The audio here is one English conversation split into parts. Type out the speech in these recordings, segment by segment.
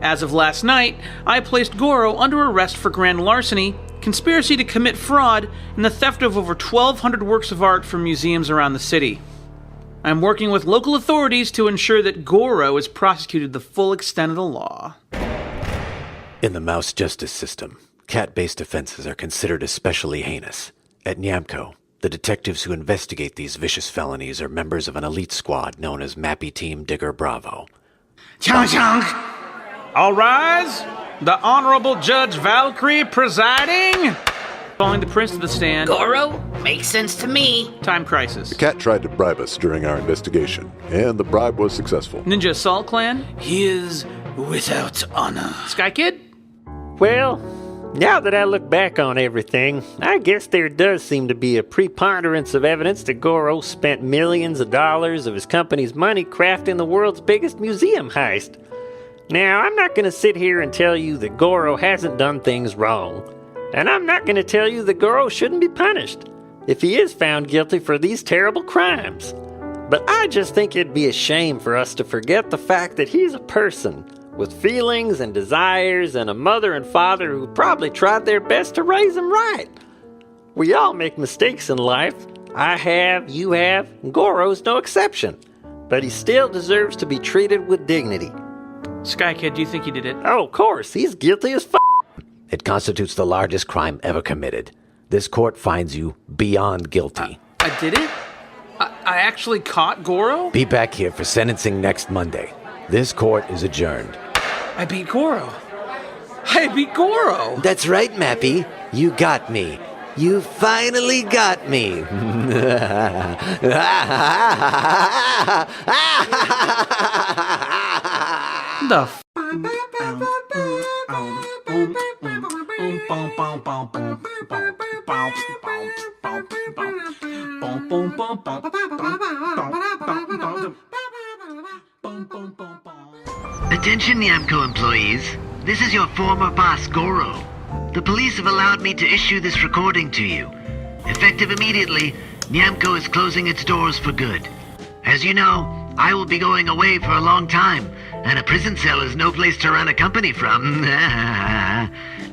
As of last night, I placed Goro under arrest for grand larceny, conspiracy to commit fraud, and the theft of over 1,200 works of art from museums around the city. I'm working with local authorities to ensure that Goro is prosecuted the full extent of the law. In the mouse justice system, cat-based offenses are considered especially heinous. At Nyamco, the detectives who investigate these vicious felonies are members of an elite squad known as Mappy Team Digger Bravo. Chong chong! All rise! The Honorable Judge Valkyrie presiding! Calling the prince to the stand. Goro? Makes sense to me. Time crisis. The cat tried to bribe us during our investigation, and the bribe was successful. Ninja Assault Clan. He is without honor. Sky Kid. Well, now that I look back on everything, I guess there does seem to be a preponderance of evidence that Goro spent millions of dollars of his company's money crafting the world's biggest museum heist. Now, I'm not going to sit here and tell you that Goro hasn't done things wrong. And I'm not going to tell you that Goro shouldn't be punished if he is found guilty for these terrible crimes. But I just think it'd be a shame for us to forget the fact that he's a person with feelings and desires and a mother and father who probably tried their best to raise him right. We all make mistakes in life. I have, you have, and Goro's no exception. But he still deserves to be treated with dignity. Sky Kid, do you think he did it? Oh, of course. He's guilty as f***. It constitutes the largest crime ever committed. This court finds you beyond guilty. I did it? I actually caught Goro? Be back here for sentencing next Monday. This court is adjourned. I beat Goro. I beat Goro! That's right, Mappy. You got me. You finally got me. The f***? Attention Nyamco employees, this is your former boss Goro. The police have allowed me to issue this recording to you. Effective immediately, Nyamco is closing its doors for good. As you know, I will be going away for a long time, and a prison cell is no place to run a company from.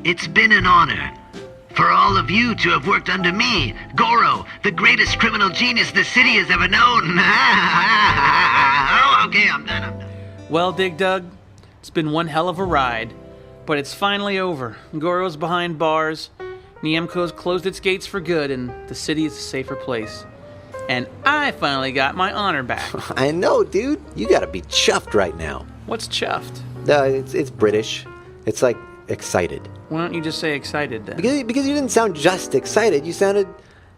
It's been an honor for all of you to have worked under me, Goro, the greatest criminal genius this city has ever known. Oh, okay, I'm done. Well, Dig Dug, it's been one hell of a ride, but it's finally over. Goro's behind bars, Nyamco's closed its gates for good, and the city is a safer place. And I finally got my honor back. I know, dude. You gotta be chuffed right now. What's chuffed? It's British. It's like excited. Why don't you just say excited then? Because you didn't sound just excited. You sounded...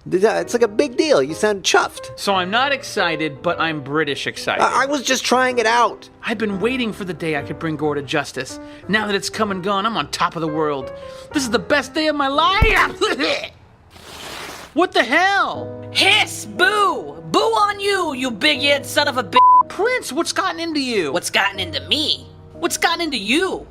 It's like a big deal. You sound chuffed. So I'm not excited, but I'm British excited. I was just trying it out. I've been waiting for the day I could bring Goro to justice. Now that it's come and gone, I'm on top of the world. This is the best day of my life. What the hell? Hiss! Boo! Boo on you, you big-eared son of a b****. Prince, what's gotten into you? What's gotten into me? What's gotten into you?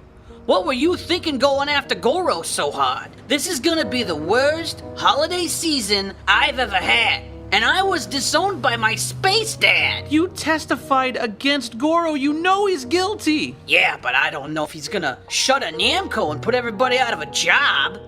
What were you thinking going after Goro so hard? This is gonna be the worst holiday season I've ever had. And I was disowned by my space dad. You testified against Goro. You know he's guilty. Yeah, but I don't know if he's gonna shut a Nyamco and put everybody out of a job.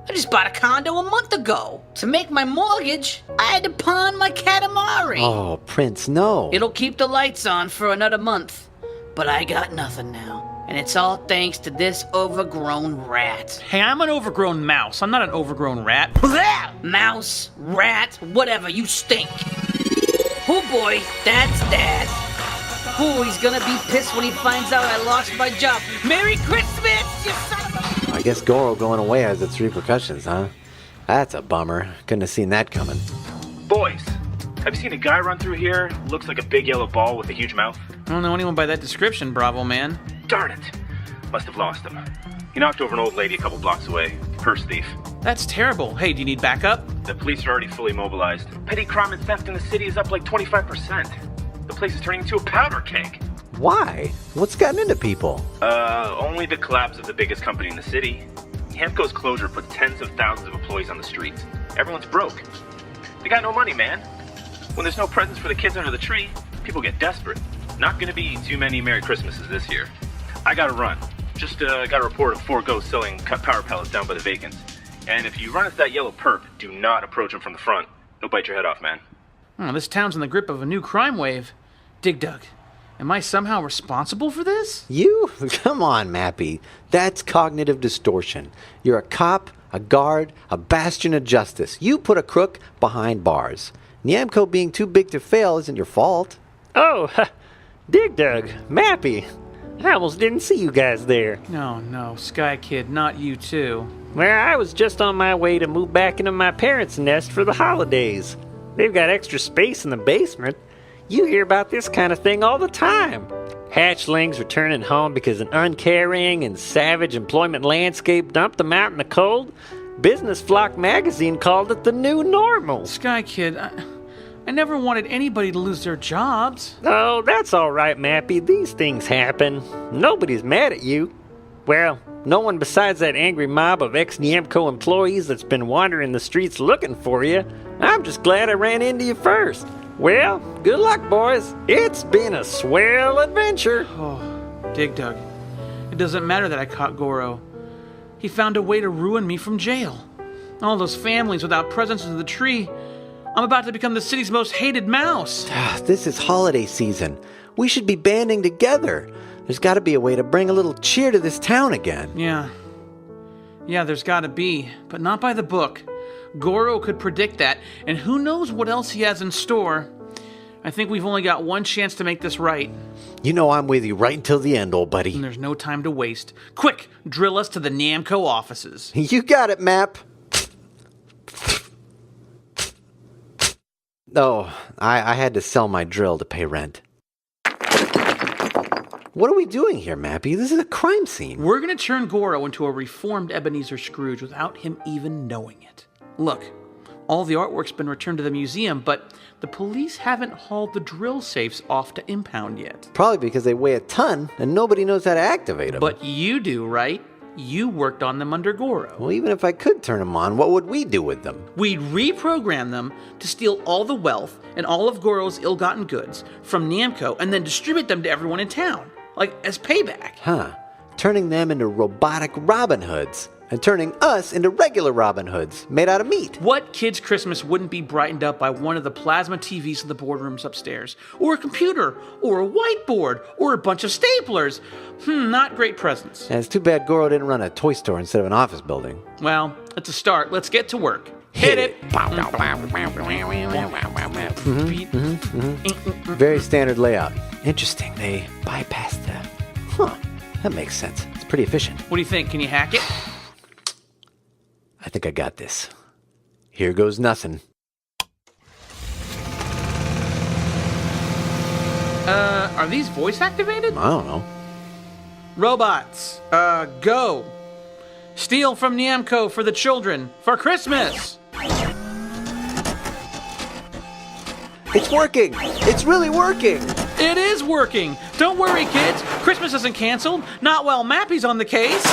I just bought a condo a month ago. To make my mortgage, I had to pawn my Katamari. Oh, Prince, no. It'll keep the lights on for another month. But I got nothing now. And it's all thanks to this overgrown rat. Hey, I'm an overgrown mouse. I'm not an overgrown rat. Mouse, rat, whatever, you stink. Oh boy, that's Dad. Oh, he's gonna be pissed when he finds out I lost my job. Merry Christmas, you son of a... I guess Goro going away has its repercussions, huh? That's a bummer. Couldn't have seen that coming. Boys, have you seen a guy run through here? Looks like a big yellow ball with a huge mouth. I don't know anyone by that description, Bravo man. Darn it. Must have lost him. He knocked over an old lady a couple blocks away. Purse thief. That's terrible. Hey, do you need backup? The police are already fully mobilized. Petty crime and theft in the city is up like 25%. The place is turning into a powder keg. Why? What's gotten into people? Only the collapse of the biggest company in the city. Hamco's closure put tens of thousands of employees on the streets. Everyone's broke. They got no money, man. When there's no presents for the kids under the tree, people get desperate. Not gonna be too many Merry Christmases this year. I gotta run. Just got a report of 4 ghosts selling cut power pellets down by the vacants. And if you run into that yellow perp, do not approach him from the front. He'll bite your head off, man. Oh, this town's in the grip of a new crime wave. Dig Dug, am I somehow responsible for this? You? Come on, Mappy. That's cognitive distortion. You're a cop, a guard, a bastion of justice. You put a crook behind bars. Nyamko being too big to fail isn't your fault. Oh, Dig Dug, Mappy. I almost didn't see you guys there. No, Sky Kid, not you too. Well, I was just on my way to move back into my parents' nest for the holidays. They've got extra space in the basement. You hear about this kind of thing all the time. Hatchlings returning home because an uncaring and savage employment landscape dumped them out in the cold. Business Flock magazine called it the new normal. Sky Kid, I never wanted anybody to lose their jobs. Oh, that's all right, Mappy. These things happen. Nobody's mad at you. Well, no one besides that angry mob of ex-Nyamco employees that's been wandering the streets looking for you. I'm just glad I ran into you first. Well, good luck, boys. It's been a swell adventure. Oh, Dig Dug. It doesn't matter that I caught Goro. He found a way to ruin me from jail. All those families without presents under the tree. I'm about to become the city's most hated mouse. This is holiday season. We should be banding together. There's got to be a way to bring a little cheer to this town again. Yeah, there's got to be, but not by the book. Goro could predict that, and who knows what else he has in store. I think we've only got one chance to make this right. You know I'm with you right until the end, old buddy. And there's no time to waste. Quick, drill us to the Nyamco offices. You got it, Map. Oh, I had to sell my drill to pay rent. What are we doing here, Mappy? This is a crime scene. We're going to turn Goro into a reformed Ebenezer Scrooge without him even knowing it. Look, all the artwork's been returned to the museum, but the police haven't hauled the drill safes off to impound yet. Probably because they weigh a ton and nobody knows how to activate them. But you do, right? You worked on them under Goro. Well, even if I could turn them on, what would we do with them? We'd reprogram them to steal all the wealth and all of Goro's ill-gotten goods from Nyamco and then distribute them to everyone in town, like as payback. Turning them into robotic Robin Hoods and turning us into regular Robin Hoods made out of meat. What kid's Christmas wouldn't be brightened up by one of the plasma TVs in the boardrooms upstairs? Or a computer? Or a whiteboard? Or a bunch of staplers? Not great presents. And it's too bad Goro didn't run a toy store instead of an office building. Well, it's a start. Let's get to work. Hit it! Very standard layout. Interesting, they bypassed the... That makes sense. It's pretty efficient. What do you think? Can you hack it? I think I got this. Here goes nothing. Are these voice activated? I don't know. Robots, go. Steal from Nyamco for the children for Christmas. It's working! It's really working! It is working. Don't worry, kids. Christmas isn't canceled. Not while Mappy's on the case.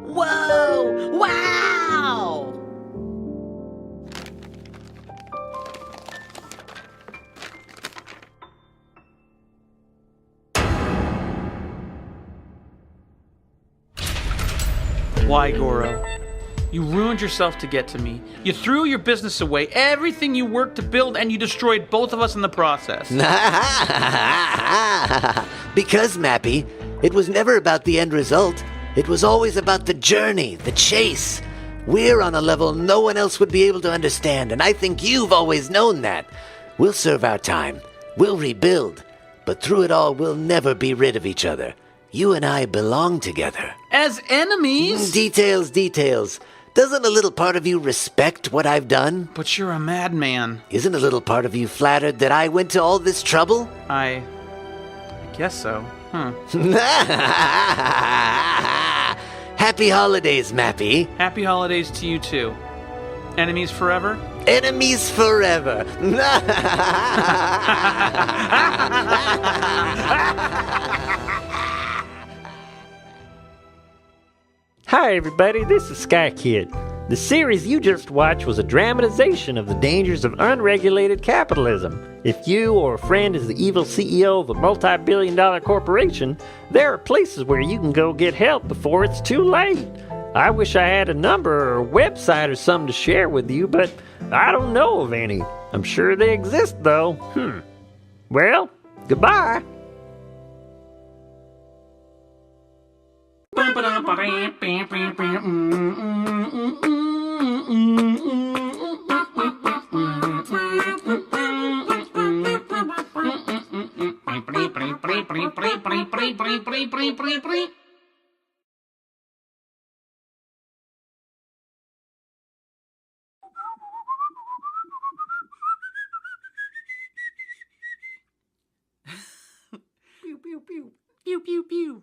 Whoa! Wow! Why, Goro? You ruined yourself to get to me. You threw your business away, everything you worked to build, and you destroyed both of us in the process. Because, Mappy, it was never about the end result. It was always about the journey, the chase. We're on a level no one else would be able to understand, and I think you've always known that. We'll serve our time. We'll rebuild. But through it all, we'll never be rid of each other. You and I belong together. As enemies? Details. Doesn't a little part of you respect what I've done? But you're a madman. Isn't a little part of you flattered that I went to all this trouble? I guess so. Happy holidays, Mappy. Happy holidays to you too. Enemies forever? Enemies forever. Hi, everybody. This is Sky Kid. The series you just watched was a dramatization of the dangers of unregulated capitalism. If you or a friend is the evil CEO of a multi-billion-dollar corporation, there are places where you can go get help before it's too late. I wish I had a number or a website or something to share with you, but I don't know of any. I'm sure they exist, though. Well, goodbye. Pew pew pew. Pew pew pew.